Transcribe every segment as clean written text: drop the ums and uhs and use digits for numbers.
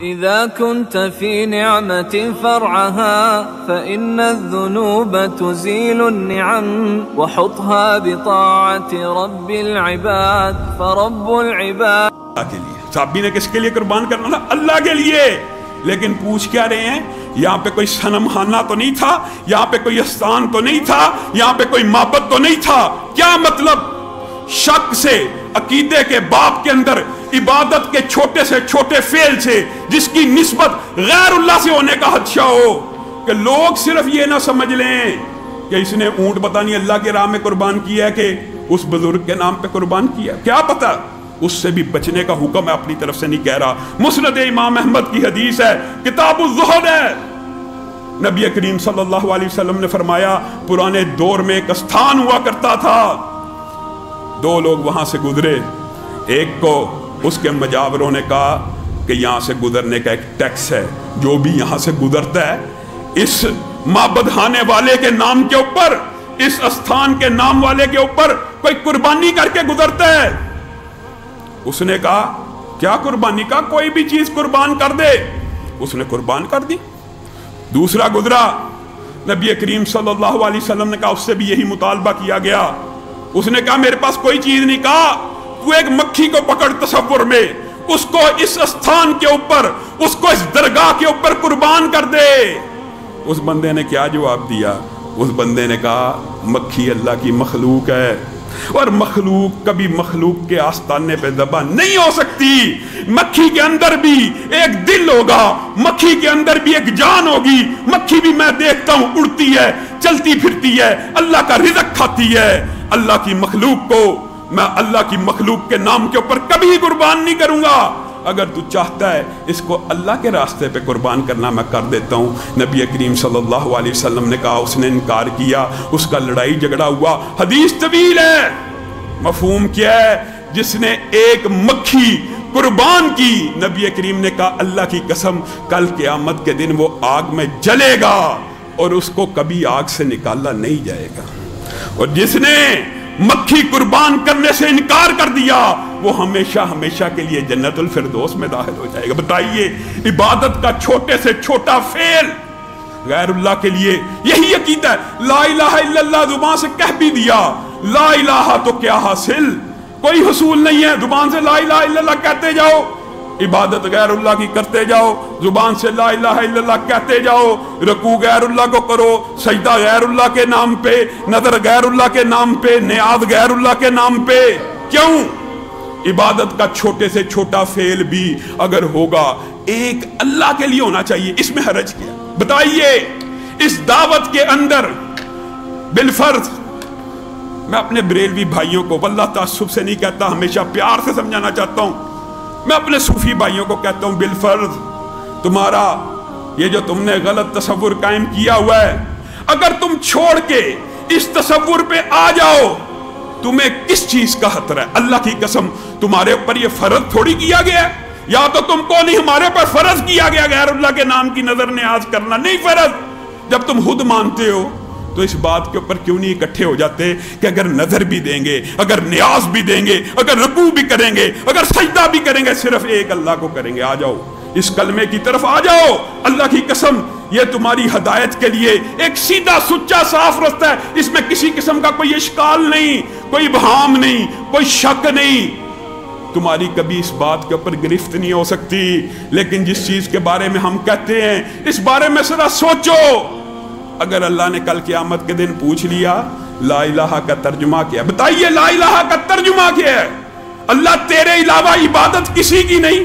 إذا كنت في نعمة فرعها فإن الذنوب تزيل النعم وحطها بطاعة رب العباد فرب العباد کے لیے صحابی نے کس کے لیے قربان کرنا تھا؟ اللہ کے لیے. لیکن پوچھ کیا رہے ہیں؟ یہاں پہ کوئی صنم خانہ تو نہیں تھا، یہاں پہ کوئی استان تو نہیں تھا، یہاں پہ کوئی معبد تو نہیں تھا. کیا مطلب؟ شک سے عقیدے کے باب کے اندر عبادت کے چھوٹے سے چھوٹے فعل سے جس کی نسبت غیر اللہ سے ہونے کا خدشہ ہو کہ لوگ صرف یہ نہ سمجھ لیں کہ اس نے اونٹ پتہ نہیں اللہ کے راہ میں قربان کیا ہے کہ اس بزرگ کے نام پہ قربان کیا. کیا پتہ؟ اس سے بھی بچنے کا حکم میں اپنی طرف سے نہیں کہہ رہا. مسند امام احمد کی حدیث ہے، کتاب الزہد ہے. نبی کریم صلی اللہ علیہ وسلم نے فرمایا پرانے دور میں ایک استھان ہوا کرتا تھا، دو لوگ وہاں سے گزرے، ایک کو اس کے مجاوروں نے کہا کہ یہاں سے گزرنے کا ایک ٹیکس ہے، جو بھی یہاں سے گزرتا ہے اس معبد خانے والے کے نام کے اوپر، اس استھان کے نام والے کے اوپر کوئی قربانی کر کے گزرتا ہے. اس نے کہا کیا قربانی؟ کا کوئی بھی چیز قربان کر دے. اس نے قربان کر دی. دوسرا گزرا، نبی کریم صلی اللہ علیہ وسلم نے کہا، اس سے بھی یہی مطالبہ کیا گیا. اس نے کہا میرے پاس کوئی چیز نہیں. کہا تو ایک مکھی کو پکڑ تصور میں، اس کو اس استھان کے اوپر، اس کو اس درگاہ کے اوپر قربان کر دے. اس بندے نے کیا جواب دیا؟ اس بندے نے کہا مکھی اللہ کی مخلوق ہے اور مخلوق کبھی مخلوق کے آستانے پہ ذبح نہیں ہو سکتی. مکھی کے اندر بھی ایک دل ہوگا، مکھی کے اندر بھی ایک جان ہوگی. مکھی بھی میں دیکھتا ہوں اڑتی ہے، چلتی پھرتی ہے، اللہ کا رزق کھاتی ہے. اللہ کی مخلوق کو میں اللہ کی مخلوق کے نام کے اوپر کبھی قربان نہیں کروں گا. اگر تو چاہتا ہے اس کو اللہ کے راستے پہ قربان کرنا، میں کر دیتا ہوں. نبی کریم صلی اللہ علیہ وسلم نے کہا، اس نے انکار کیا، اس کا لڑائی جھگڑا ہوا. حدیث طویل ہے. مفہوم کیا ہے؟ جس نے ایک مکھی قربان کی، نبی کریم نے کہا اللہ کی قسم کل قیامت کے دن وہ آگ میں جلے گا اور اس کو کبھی آگ سے نکالا نہیں جائے گا. اور جس نے مکھی قربان کرنے سے انکار کر دیا وہ ہمیشہ ہمیشہ کے لیے جنت الفردوس میں داخل ہو جائے گا. بتائیے، عبادت کا چھوٹے سے چھوٹا فعل غیر اللہ کے لیے، یہی عقیدہ ہے. لا الہ الا اللہ زبان سے کہہ بھی دیا، لا الہ تو کیا حاصل؟ کوئی حصول نہیں ہے. زبان سے لا الہ الا اللہ کہتے جاؤ، عبادت غیر اللہ کی کرتے جاؤ. زبان سے لا الہ الا اللہ کہتے جاؤ، رکوع غیر اللہ کو کرو، سجدہ غیر اللہ کے نام پہ، نظر غیر اللہ کے نام پہ، نیاز غیر اللہ کے نام پہ. کیوں؟ عبادت کا چھوٹے سے چھوٹا فعل بھی اگر ہوگا ایک اللہ کے لیے ہونا چاہیے. اس میں حرج کیا؟ بتائیے. اس دعوت کے اندر بالفرض میں اپنے بریلوی بھائیوں کو واللہ تعصب سے نہیں کہتا، ہمیشہ پیار سے سمجھانا چاہتا ہوں. میں اپنے صوفی بھائیوں کو کہتا ہوں بالفرض تمہارا یہ جو تم نے غلط تصور قائم کیا ہوا ہے، اگر تم چھوڑ کے اس تصور پہ آ جاؤ تمہیں کس چیز کا خطرہ ہے؟ اللہ کی قسم تمہارے اوپر یہ فرض تھوڑی کیا گیا ہے. یا تو تم کو نہیں، ہمارے اوپر فرض کیا گیا غیر اللہ کے نام کی نظر نیاز کرنا. نہیں فرض. جب تم خود مانتے ہو تو اس بات کے اوپر کیوں نہیں اکٹھے ہو جاتے کہ اگر نظر بھی دیں گے، اگر نیاز بھی دیں گے، اگر رکوع بھی کریں گے، اگر سجدہ بھی کریں گے، صرف ایک اللہ کو کریں گے. آ جاؤ اس کلمے کی طرف آ جاؤ. اللہ کی قسم یہ تمہاری ہدایت کے لیے ایک سیدھا سچا صاف رستہ ہے. اس میں کسی قسم کا کوئی اشکال نہیں، کوئی ابہام نہیں، کوئی شک نہیں. تمہاری کبھی اس بات کے اوپر گرفت نہیں ہو سکتی. لیکن جس چیز کے بارے میں ہم کہتے ہیں اس بارے میں ذرا سوچو. اگر اللہ نے کل قیامت کے دن پوچھ لیا لا الہ کا ترجمہ کیا، بتائیے لا الہ کا ترجمہ کیا ہے؟ اللہ تیرے علاوہ عبادت کسی کی نہیں.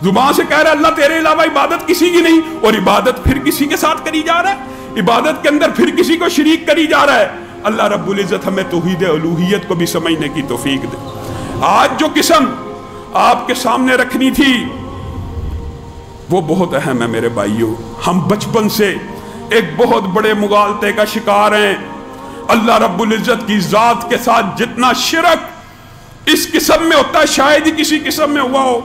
زبان سے کہہ رہا ہے اللہ تیرے علاوہ عبادت کسی کی نہیں، اور عبادت پھر کسی کے ساتھ کری جا رہا ہے. عبادت کے اندر پھر کسی کو شریک کری جا رہا ہے. اللہ رب العزت ہمیں توحید الوہیت کو بھی سمجھنے کی توفیق دے. آج جو قسم آپ کے سامنے رکھنی تھی وہ بہت اہم ہے میرے بھائیوں. ہم بچپن سے ایک بہت بڑے مغالطے کا شکار ہیں. اللہ رب العزت کی ذات کے ساتھ جتنا شرک اس قسم میں ہوتا ہے شاید ہی کسی قسم میں ہوا ہو.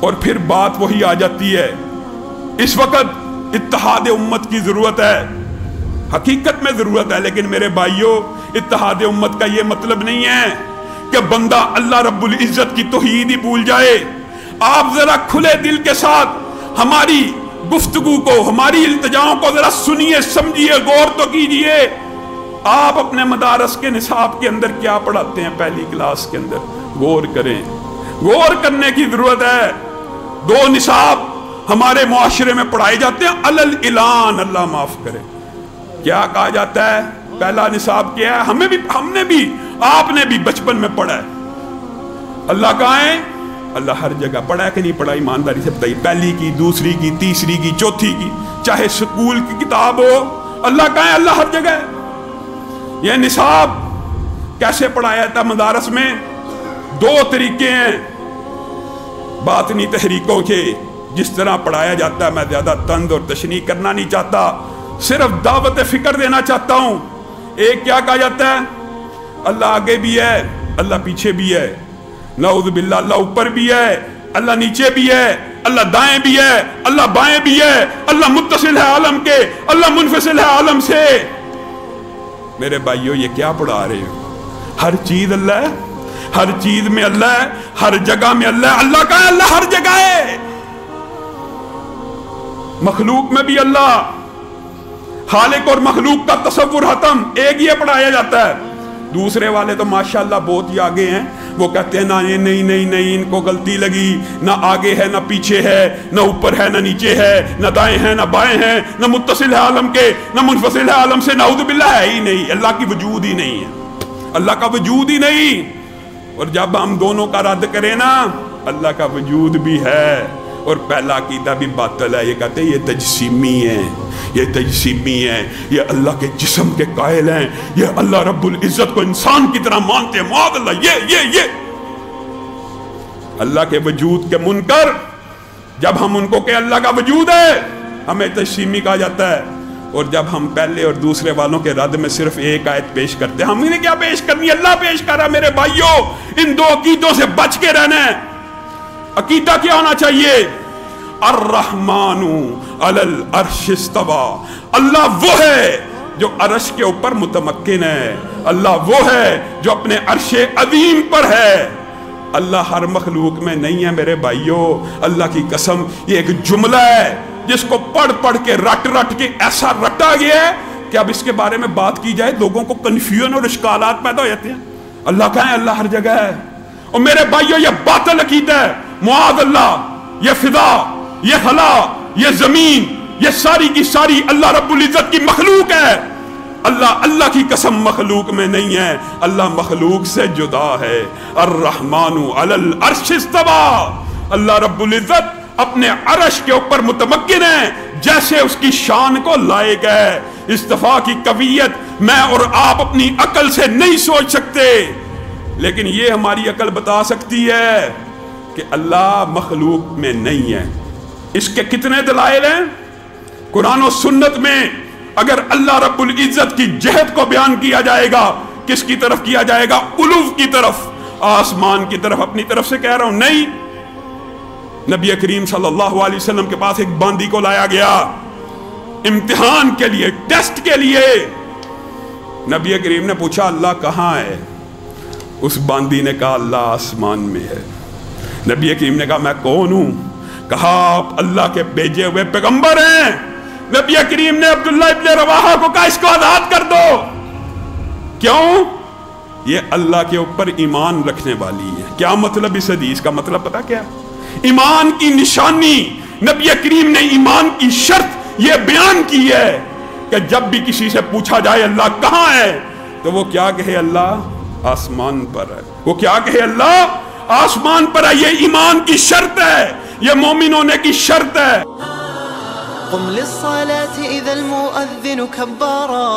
اور پھر بات وہی آ جاتی ہے. اس وقت اتحاد امت کی ضرورت ہے، حقیقت میں ضرورت ہے. لیکن میرے بھائیوں اتحاد امت کا یہ مطلب نہیں ہے کہ بندہ اللہ رب العزت کی توحید ہی بھول جائے، آپ ذرا کھلے دل کے ساتھ ہماری گفتگو کو، ہماری التجاؤں کو ذرا سنیے، سمجھیے، غور تو کیجئے۔ آپ اپنے مدارس کے نصاب کے اندر کیا پڑھاتے ہیں پہلی کلاس کے اندر؟ غور کریں، غور کرنے کی ضرورت ہے۔ 2 نصاب ہمارے معاشرے میں پڑھائے جاتے ہیں علل اعلان، اللہ معاف کرے۔ کیا کہا جاتا ہے؟ پہلا نصاب کیا ہے؟ ہم نے بھی آپ نے بھی بچپن میں پڑھا ہے۔ اللہ کہاں ہے؟ اللہ ہر جگہ۔ پڑھا ہے کہ نہیں پڑھا؟ ایمانداری سے بتائیے۔ پہلی کی، دوسری کی، تیسری کی، چوتھی کی، چاہے سکول کی کتاب ہو، اللہ کہاں ہے؟ اللہ ہر جگہ ہے۔ یہ نصاب کیسے پڑھایا جاتا ہے مدارس میں؟ 2 طریقے ہیں باطنی تحریکوں کے جس طرح پڑھایا جاتا ہے۔ میں زیادہ طنز اور تشریح کرنا نہیں چاہتا، صرف دعوت فکر دینا چاہتا ہوں۔ ایک کیا کہا جاتا ہے؟ اللہ آگے بھی ہے، اللہ پیچھے بھی ہے، نعوذ باللہ اللہ اوپر بھی ہے، اللہ نیچے بھی ہے، اللہ دائیں بھی ہے، اللہ بائیں بھی ہے، اللہ متصل ہے عالم کے، اللہ منفصل ہے عالم سے۔ میرے بھائیو یہ کیا پڑھا رہے ہو؟ ہر چیز اللہ ہے، ہر چیز میں اللہ ہے، ہر جگہ میں اللہ ہے۔ اللہ کا ہے؟ اللہ ہر جگہ ہے۔ مخلوق میں بھی اللہ، خالق اور مخلوق کا تصور ختم، ایک یہ پڑھایا جاتا ہے۔ دوسرے والے تو ماشاءاللہ بہت ہی آگے ہیں، وہ کہتے ہیں نہ یہ نہیں ان کو غلطی لگی، نہ آگے ہے نہ پیچھے ہے، نہ اوپر ہے نہ نیچے ہے، نہ دائیں ہیں نہ بائیں ہیں، نہ متصل ہے عالم کے نہ منفصل ہے عالم سے، نعوذ باللہ ہے ہی نہیں، اللہ کی وجود ہی نہیں ہے، اللہ کا وجود ہی نہیں۔ اور جب ہم دونوں کا رد کریں نا، اللہ کا وجود بھی ہے اور پہلا عقیدہ بھی باطل ہے۔ یہ کہتے ہیں یہ تجسیمی ہے، یہ تجسیمی ہے، یہ اللہ کے جسم کے قائل ہیں، یہ اللہ رب العزت کو انسان کی طرح مانتے ہیں، معاذ اللہ۔ یہ اللہ کے وجود کے منکر، جب ہم ان کو کہ اللہ کا وجود ہے، ہمیں تجسیمی کہا جاتا ہے۔ اور جب ہم پہلے اور دوسرے والوں کے رد میں صرف ایک آیت پیش کرتے ہیں، ہم نے کیا پیش کرنی؟ اللہ پیش کر رہا ہے۔ میرے بھائیوں، ان 2 عقیدوں سے بچ کے رہنا ہے۔ عقیدہ کیا ہونا چاہیے؟ الرحمن علی العرش استوى، اللہ وہ ہے جو عرش کے اوپر متمکن ہے، اللہ وہ ہے جو اپنے عرش عظیم پر ہے۔ اللہ ہر مخلوق میں نہیں ہے میرے بھائیوں، اللہ کی قسم یہ ایک جملہ ہے جس کو پڑھ کے رٹ کے ایسا رٹا گیا ہے کہ اب اس کے بارے میں بات کی جائے لوگوں کو کنفیوژن اور اشکالات پیدا ہو جاتے ہیں۔ اللہ کہاں ہے؟ اللہ ہر جگہ ہے۔ اور میرے بھائیوں یہ باطل عقیدہ ہے، معاذ اللہ۔ یہ فضا، یہ خلا، یہ زمین، یہ ساری کی ساری اللہ رب العزت کی مخلوق ہے۔ اللہ کی قسم مخلوق میں نہیں ہے، اللہ مخلوق سے جدا ہے۔ الرحمن علی العرش استوى، اللہ رب العزت اپنے عرش کے اوپر متمکن ہے، جیسے اس کی شان کو لائق ہے۔ استفاء کی کیفیت میں اور آپ اپنی عقل سے نہیں سوچ سکتے، لیکن یہ ہماری عقل بتا سکتی ہے کہ اللہ مخلوق میں نہیں ہے۔ اس کے کتنے دلائل ہیں؟ قرآن و سنت میں اگر اللہ رب العزت کی جہت کو بیان کیا جائے گا، کس کی طرف کیا جائے گا؟ علو کی طرف، آسمان کی طرف، اپنی طرف سے کہہ رہا ہوں نہیں۔ نبی کریم صلی اللہ علیہ وسلم کے پاس ایک باندی کو لایا گیا امتحان کے لیے، ٹیسٹ کے لیے۔ نبی کریم نے پوچھا اللہ کہاں ہے؟ اس باندی نے کہا اللہ آسمان میں ہے۔ نبی کریم نے کہا میں کون ہوں؟ کہا آپ اللہ کے بھیجے ہوئے پیغمبر ہیں۔ نبی کریم نے عبداللہ ابن رواحہ کو کہا اس کو آزاد کر دو۔ کیوں؟ یہ اللہ کے اوپر ایمان رکھنے والی ہے۔ کیا مطلب اس حدیث کا؟ مطلب پتا کیا؟ ایمان کی نشانی، نبی کریم نے ایمان کی شرط یہ بیان کی ہے کہ جب بھی کسی سے پوچھا جائے اللہ کہاں ہے تو وہ کیا کہے؟ اللہ آسمان پر ہے۔ وہ کیا کہے؟ اللہ آسمان پر ہے۔ یہ ایمان کی شرط ہے، یہ مومن ہونے کی شرط ہے۔ قم للصلاة إذا المؤذن كبارا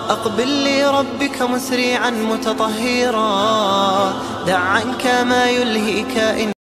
أقبل لربك مسرعا متطهرا دع عنك ما يلهيك